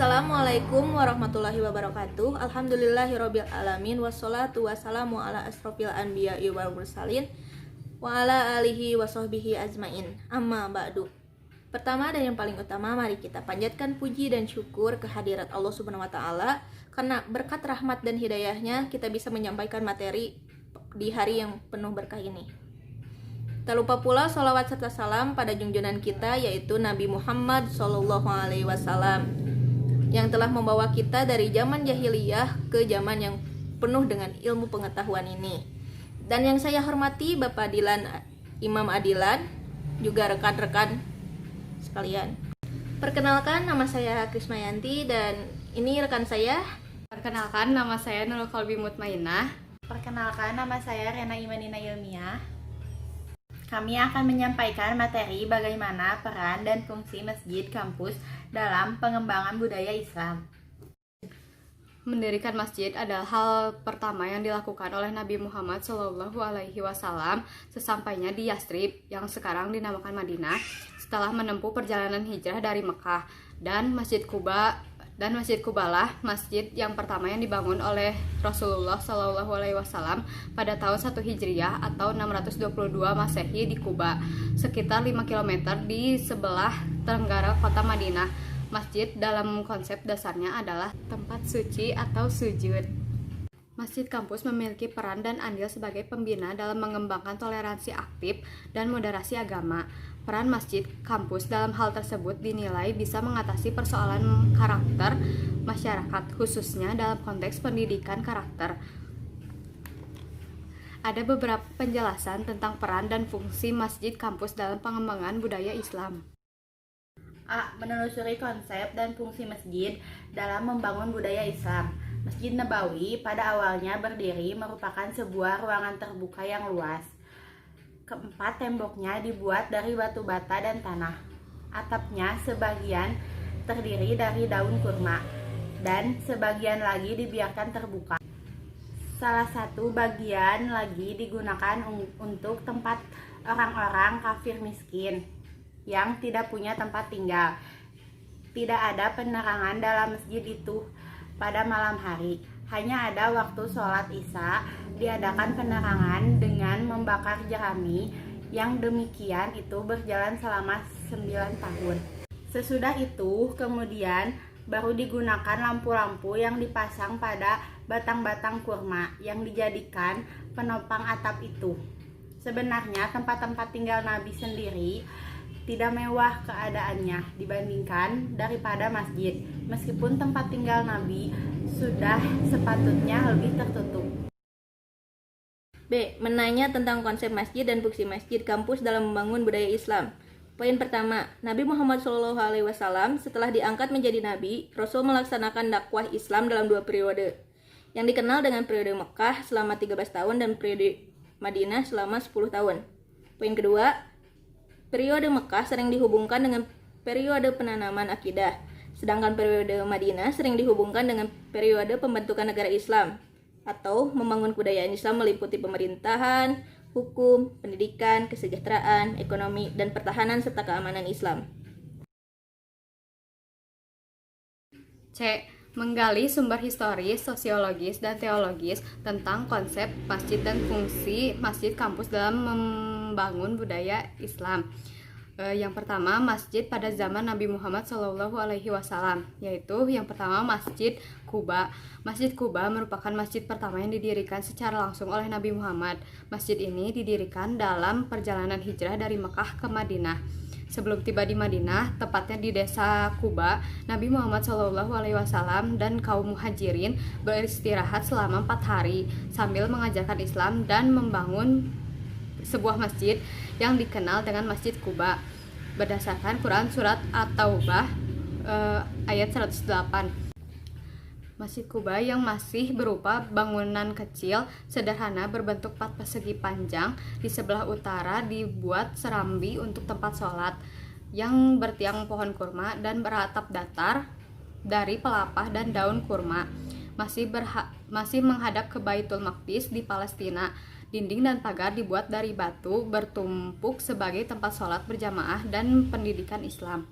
Assalamualaikum warahmatullahi wabarakatuh. Alhamdulillahirabbil alamin wassalatu wassalamu ala asrofil anbiya'i wal mursalin wa ala alihi washabbihi ajmain. Amma ba'du. Pertama dan yang paling utama, mari kita panjatkan puji dan syukur kehadirat Allah Subhanahu wa taala karena berkat rahmat dan hidayahnya kita bisa menyampaikan materi di hari yang penuh berkah ini. Tak lupa pula salawat serta salam pada junjungan kita yaitu Nabi Muhammad SAW yang telah membawa kita dari zaman jahiliyah ke zaman yang penuh dengan ilmu pengetahuan ini. Dan yang saya hormati Bapak Dilan, Imam Adilan, juga rekan-rekan sekalian. Perkenalkan, nama saya Krismayanti dan ini rekan saya. Perkenalkan, nama saya Nurul Qalbi Mutmainah. Perkenalkan, nama saya Rena Imanina Ilmiah. Kami akan menyampaikan materi bagaimana peran dan fungsi masjid kampus dalam pengembangan budaya Islam. Mendirikan masjid adalah hal pertama yang dilakukan oleh Nabi Muhammad SAW sesampainya di Yathrib yang sekarang dinamakan Madinah setelah menempuh perjalanan hijrah dari Mekah. Dan Masjid Quba lah masjid yang pertama yang dibangun oleh Rasulullah SAW pada tahun 1 Hijriah atau 622 Masehi di Quba, sekitar 5 km di sebelah tenggara kota Madinah. Masjid dalam konsep dasarnya adalah tempat suci atau sujud. Masjid kampus memiliki peran dan andil sebagai pembina dalam mengembangkan toleransi aktif dan moderasi agama. Peran masjid kampus dalam hal tersebut dinilai bisa mengatasi persoalan karakter masyarakat, khususnya dalam konteks pendidikan karakter. Ada beberapa penjelasan tentang peran dan fungsi masjid kampus dalam pengembangan budaya Islam. A. Menelusuri konsep dan fungsi masjid dalam membangun budaya Islam. Masjid Nabawi pada awalnya berdiri merupakan sebuah ruangan terbuka yang luas. Keempat temboknya dibuat dari batu bata dan tanah. Atapnya sebagian terdiri dari daun kurma dan sebagian lagi dibiarkan terbuka. Salah satu bagian lagi digunakan untuk tempat orang-orang kafir miskin yang tidak punya tempat tinggal. Tidak ada penerangan dalam masjid itu pada malam hari. Hanya ada waktu sholat isya diadakan penerangan dengan membakar jerami yang demikian itu berjalan selama 9 tahun. Sesudah itu kemudian baru digunakan lampu-lampu yang dipasang pada batang-batang kurma yang dijadikan penopang atap itu. Sebenarnya tempat-tempat tinggal Nabi sendiri tidak mewah keadaannya dibandingkan daripada masjid, meskipun tempat tinggal Nabi sudah sepatutnya lebih tertutup. B. Menanya tentang konsep masjid dan fungsi masjid kampus dalam membangun budaya Islam. Poin pertama, Nabi Muhammad SAW setelah diangkat menjadi Nabi, Rasul melaksanakan dakwah Islam dalam 2 periode, yang dikenal dengan periode Mekah selama 13 tahun dan periode Madinah selama 10 tahun. Poin kedua, periode Mekah sering dihubungkan dengan periode penanaman akidah, sedangkan periode Madinah sering dihubungkan dengan periode pembentukan negara Islam atau membangun kebudayaan Islam meliputi pemerintahan, hukum, pendidikan, kesejahteraan, ekonomi, dan pertahanan serta keamanan Islam. C. Menggali sumber historis, sosiologis, dan teologis tentang konsep masjid dan fungsi masjid kampus dalam membangun budaya Islam. Yang pertama, masjid pada zaman Nabi Muhammad SAW, yaitu yang pertama Masjid Quba. Masjid Quba merupakan masjid pertama yang didirikan secara langsung oleh Nabi Muhammad. Masjid ini didirikan dalam perjalanan hijrah dari Mekah ke Madinah. Sebelum tiba di Madinah, tepatnya di desa Quba, Nabi Muhammad SAW dan kaum muhajirin beristirahat selama 4 hari sambil mengajarkan Islam dan membangun sebuah masjid yang dikenal dengan Masjid Quba berdasarkan Quran Surat At-Taubah ayat 108. Masjid Quba yang masih berupa bangunan kecil sederhana berbentuk 4 persegi panjang di sebelah utara dibuat serambi untuk tempat sholat yang bertiang pohon kurma dan beratap datar dari pelepah dan daun kurma. Masih menghadap ke Baitul Maqdis di Palestina. Dinding dan pagar dibuat dari batu bertumpuk sebagai tempat sholat berjamaah dan pendidikan Islam.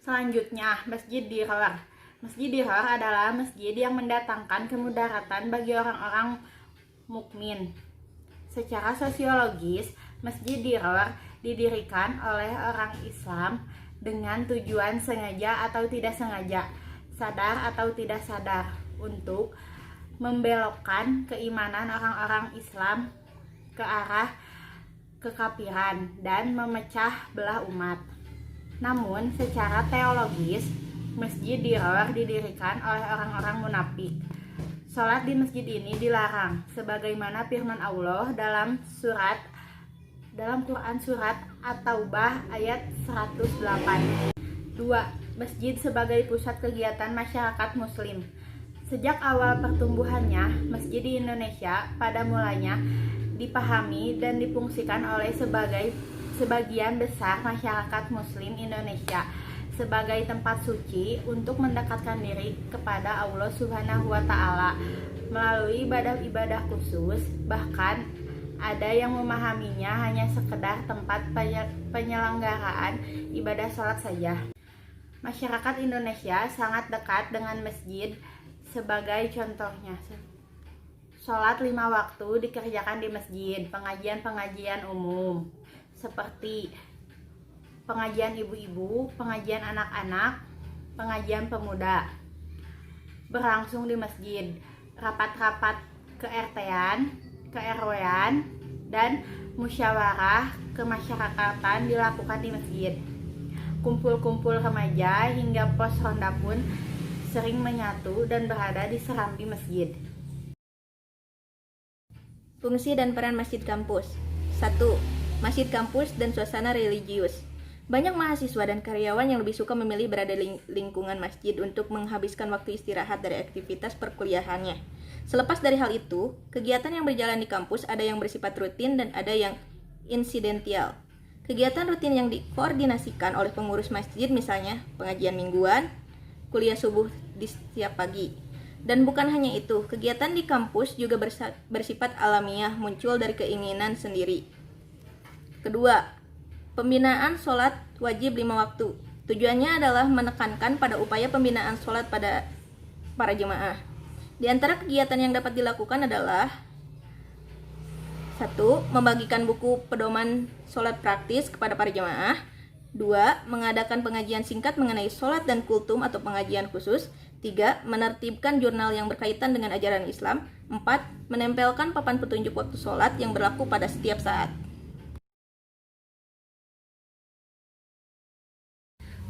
Selanjutnya, Masjid Diror. Masjid Diror adalah masjid yang mendatangkan kemudaratan bagi orang-orang mukmin. Secara sosiologis, Masjid Diror didirikan oleh orang Islam dengan tujuan sengaja atau tidak sengaja, sadar atau tidak sadar, untuk membelokkan keimanan orang-orang Islam ke arah kekafiran dan memecah belah umat. Namun, secara teologis, Masjid Diror didirikan oleh orang-orang munafik. Salat di masjid ini dilarang, sebagaimana firman Allah dalam Quran surat At-Taubah ayat 108. 2. Masjid sebagai pusat kegiatan masyarakat muslim. Sejak awal pertumbuhannya, masjid di Indonesia pada mulanya dipahami dan difungsikan oleh sebagian besar masyarakat muslim Indonesia sebagai tempat suci untuk mendekatkan diri kepada Allah Subhanahu wa Ta'ala melalui ibadah-ibadah khusus. Bahkan ada yang memahaminya hanya sekedar tempat penyelenggaraan ibadah sholat saja. Masyarakat Indonesia sangat dekat dengan masjid. Sebagai contohnya, sholat 5 waktu dikerjakan di masjid, pengajian-pengajian umum seperti pengajian ibu-ibu, pengajian anak-anak, pengajian pemuda berlangsung di masjid. Rapat-rapat ke-RT-an, ke-RW-an, dan musyawarah kemasyarakatan dilakukan di masjid. Kumpul-kumpul remaja hingga pos ronda pun sering menyatu dan berada di serambi masjid. Fungsi dan peran masjid kampus. 1. Masjid kampus dan suasana religius. Banyak mahasiswa dan karyawan yang lebih suka memilih berada di lingkungan masjid untuk menghabiskan waktu istirahat dari aktivitas perkuliahannya. Selepas dari hal itu, kegiatan yang berjalan di kampus ada yang bersifat rutin dan ada yang insidental. Kegiatan rutin yang dikoordinasikan oleh pengurus masjid misalnya pengajian mingguan, kuliah subuh di setiap pagi. Dan bukan hanya itu, kegiatan di kampus juga bersifat alamiah, muncul dari keinginan sendiri. Kedua, pembinaan sholat wajib 5 waktu. Tujuannya adalah menekankan pada upaya pembinaan sholat pada para jemaah. Di antara kegiatan yang dapat dilakukan adalah 1. Membagikan buku pedoman sholat praktis kepada para jemaah. 2. Mengadakan pengajian singkat mengenai sholat dan kultum atau pengajian khusus. 3. Menertibkan jurnal yang berkaitan dengan ajaran Islam. 4. Menempelkan papan petunjuk waktu sholat yang berlaku pada setiap saat.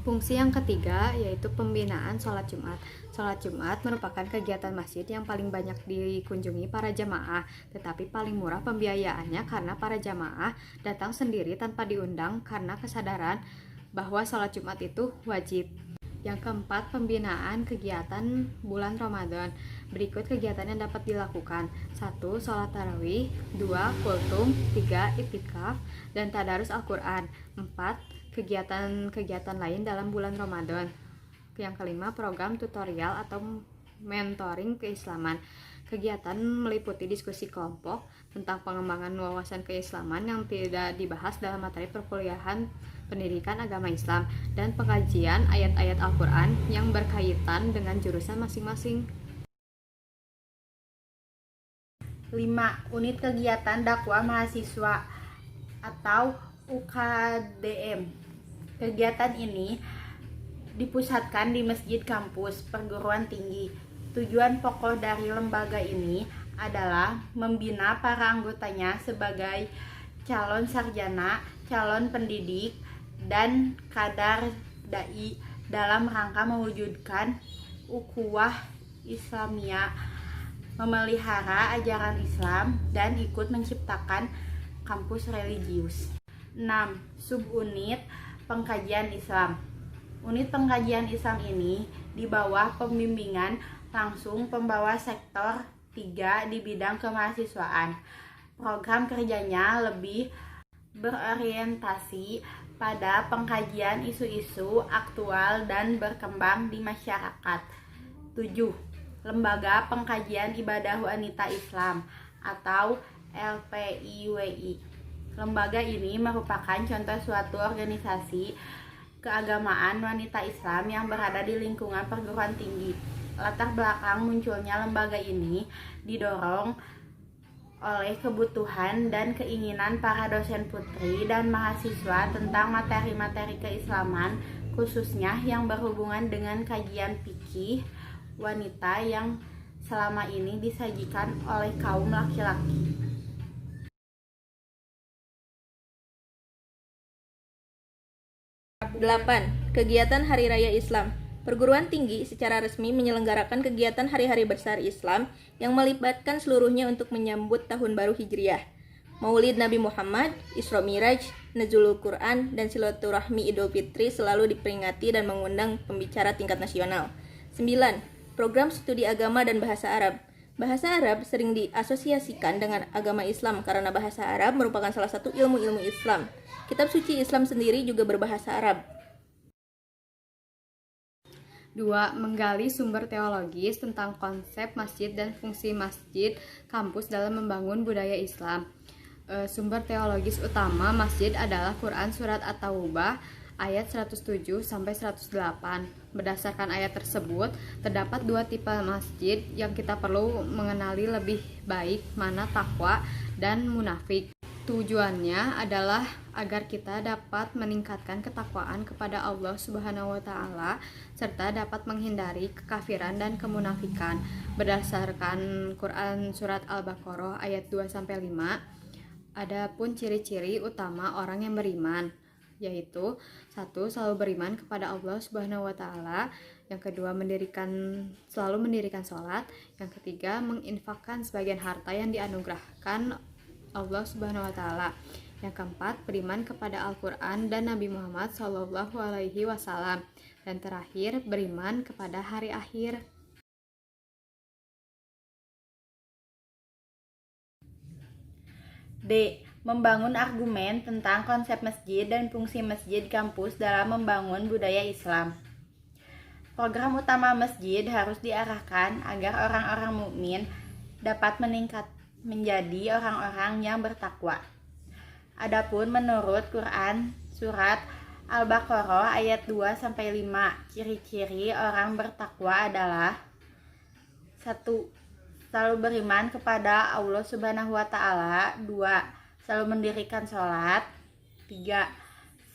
Fungsi yang ketiga yaitu pembinaan sholat Jumat. Sholat Jumat merupakan kegiatan masjid yang paling banyak dikunjungi para jamaah, tetapi paling murah pembiayaannya karena para jamaah datang sendiri tanpa diundang karena kesadaran bahwa sholat Jumat itu wajib. Yang keempat, pembinaan kegiatan bulan Ramadan. Berikut kegiatan yang dapat dilakukan. 1. Sholat tarawih. 2. Kultum. 3. Iktikaf dan tadarus Al-Quran. 4. Kegiatan-kegiatan lain dalam bulan Ramadan. Yang kelima, program tutorial atau mentoring keislaman. Kegiatan meliputi diskusi kelompok tentang pengembangan wawasan keislaman yang tidak dibahas dalam materi perkuliahan pendidikan agama Islam dan pengkajian ayat-ayat Al-Quran yang berkaitan dengan jurusan masing-masing. 5. Unit kegiatan dakwah mahasiswa atau UKDM. Kegiatan ini dipusatkan di masjid kampus perguruan tinggi. Tujuan pokok dari lembaga ini adalah membina para anggotanya sebagai calon sarjana, calon pendidik, dan kadar dai dalam rangka mewujudkan ukhuwah Islamiyah, memelihara ajaran Islam, dan ikut menciptakan kampus religius. 6. Subunit pengkajian Islam. Unit pengkajian Islam ini di bawah pembimbingan langsung pembawa sektor 3 di bidang kemahasiswaan. Program kerjanya lebih berorientasi pada pengkajian isu-isu aktual dan berkembang di masyarakat. 7. Lembaga Pengkajian Ibadah Wanita Islam atau LPIWI. Lembaga ini merupakan contoh suatu organisasi keagamaan wanita Islam yang berada di lingkungan perguruan tinggi. Latar belakang munculnya lembaga ini didorong oleh kebutuhan dan keinginan para dosen putri dan mahasiswa tentang materi-materi keislaman, khususnya yang berhubungan dengan kajian fikih wanita yang selama ini disajikan oleh kaum laki-laki. 8. Kegiatan Hari Raya Islam. Perguruan tinggi secara resmi menyelenggarakan kegiatan Hari-Hari Besar Islam yang melibatkan seluruhnya untuk menyambut Tahun Baru Hijriah, Maulid Nabi Muhammad, Isra Miraj, Nuzulul Quran, dan silaturahmi Idul Fitri selalu diperingati dan mengundang pembicara tingkat nasional. 9. Program studi agama dan bahasa Arab. Bahasa Arab sering diasosiasikan dengan agama Islam karena bahasa Arab merupakan salah satu ilmu-ilmu Islam. Kitab suci Islam sendiri juga berbahasa Arab. 2. Menggali sumber teologis tentang konsep masjid dan fungsi masjid kampus dalam membangun budaya Islam. Sumber teologis utama masjid adalah Quran Surat At-Taubah ayat 107-108. Berdasarkan ayat tersebut, terdapat dua tipe masjid yang kita perlu mengenali lebih baik, mana takwa dan munafik. Tujuannya adalah agar kita dapat meningkatkan ketakwaan kepada Allah Subhanahu wa Ta'ala serta dapat menghindari kekafiran dan kemunafikan. Berdasarkan Quran Surat Al-Baqarah ayat 2-5, adapun ciri-ciri utama orang yang beriman, yaitu 1. Selalu beriman kepada Allah Subhanahu wa Ta'ala. Yang kedua, selalu mendirikan sholat. Yang ketiga, menginfakkan sebagian harta yang dianugerahkan Allah Subhanahu wa Ta'ala. Yang keempat, beriman kepada Al-Quran dan Nabi Muhammad Sallallahu Alaihi Wasallam. Dan terakhir, beriman kepada hari akhir. D. Membangun argumen tentang konsep masjid dan fungsi masjid kampus dalam membangun budaya Islam. Program utama masjid harus diarahkan agar orang-orang mukmin dapat menjadi orang-orang yang bertakwa. Adapun menurut Quran Surat Al-Baqarah ayat 2-5, ciri-ciri orang bertakwa adalah 1. Selalu beriman kepada Allah Subhanahu wa Ta'ala. 2. Selalu mendirikan sholat. 3.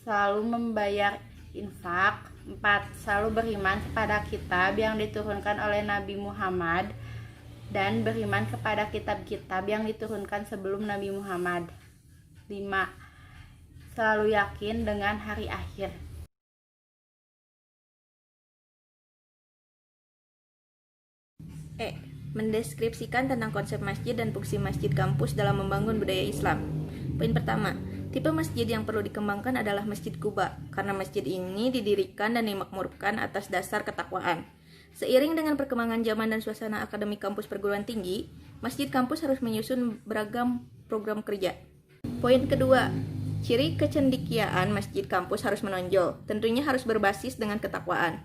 Selalu membayar infak. 4. Selalu beriman kepada kitab yang diturunkan oleh Nabi Muhammad dan beriman kepada kitab-kitab yang diturunkan sebelum Nabi Muhammad. 5. Selalu yakin dengan hari akhir. E. Mendeskripsikan tentang konsep masjid dan fungsi masjid kampus dalam membangun budaya Islam. Poin pertama, tipe masjid yang perlu dikembangkan adalah Masjid Quba, karena masjid ini didirikan dan dimakmurkan atas dasar ketakwaan. Seiring dengan perkembangan zaman dan suasana akademik kampus perguruan tinggi, masjid kampus harus menyusun beragam program kerja. Poin kedua, ciri kecendikiaan masjid kampus harus menonjol, tentunya harus berbasis dengan ketakwaan.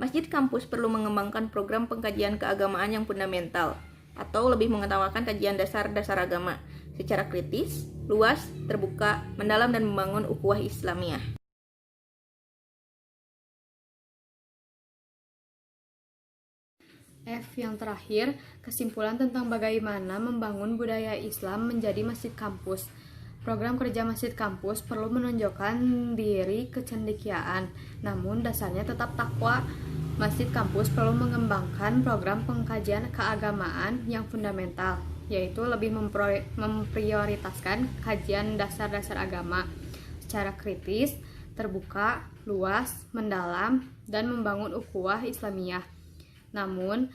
Masjid kampus perlu mengembangkan program pengkajian keagamaan yang fundamental, atau lebih mengutamakan kajian dasar-dasar agama, secara kritis, luas, terbuka, mendalam dan membangun ukhuwah Islamiyah. F. Yang terakhir, kesimpulan tentang bagaimana membangun budaya Islam menjadi masjid kampus. Program kerja masjid kampus perlu menonjolkan diri kecendikiaan, namun dasarnya tetap takwa. Masjid kampus perlu mengembangkan program pengkajian keagamaan yang fundamental, yaitu lebih memprioritaskan kajian dasar-dasar agama secara kritis, terbuka, luas, mendalam, dan membangun ukhuwah Islamiyah. Namun,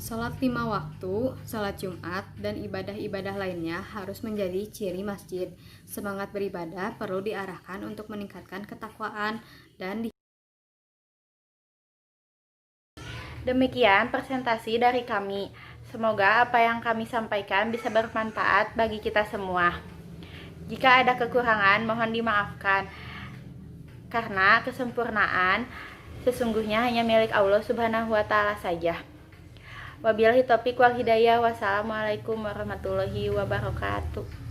sholat 5 waktu, sholat Jumat, dan ibadah-ibadah lainnya harus menjadi ciri masjid. Semangat beribadah perlu diarahkan untuk meningkatkan ketakwaan dan Demikian presentasi dari kami. Semoga apa yang kami sampaikan bisa bermanfaat bagi kita semua. Jika ada kekurangan, mohon dimaafkan. Karena kesempurnaan sesungguhnya hanya milik Allah Subhanahu wa Ta'ala saja. Wabillahi taufiq wal hidayah. Wassalamualaikum warahmatullahi wabarakatuh.